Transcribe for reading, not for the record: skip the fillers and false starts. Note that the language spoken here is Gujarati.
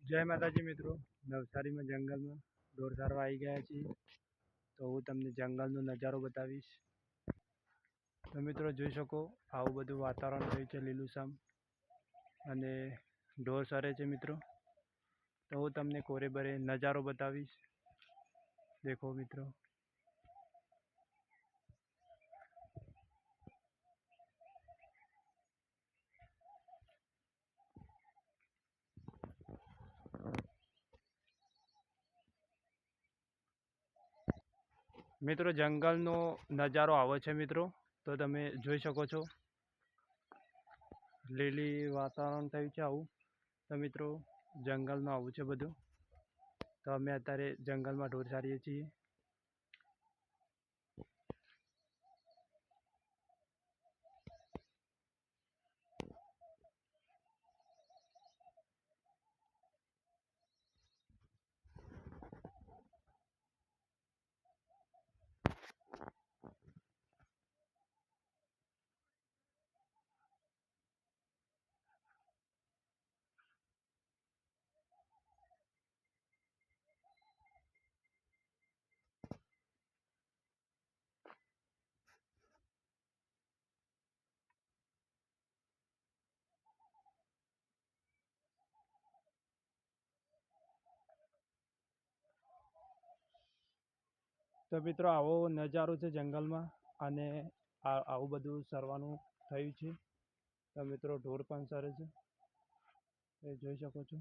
જય માતાજી મિત્રો, નવસારીમાં જંગલમાં ઢોર ચારવા આવી ગયા છીએ. તો હું તમને જંગલનો નજારો બતાવીશ. તો મિત્રો જોઈ શકો આવું બધું વાતાવરણ થયું છે લીલુંછમ, અને ઢોર સરે છે મિત્રો. તો હું તમને કોરેબરે નજારો બતાવીશ. દેખો મિત્રો. મિત્રો જંગલનો નજારો આવો છે મિત્રો. તો તમે જોઈ શકો છો લીલી વાતાવરણ થયું છે આવું. તો મિત્રો જંગલમાં આવું છે બધું. તો અમે અત્યારે જંગલમાં ઢોર ચારીએ છીએ. તો મિત્રો આવો નજારો છે જંગલમાં, અને આવું બધું સરવાનું થયું છે. તો મિત્રો ઢોર પણ સરે છે, એ જોઈ શકો છો.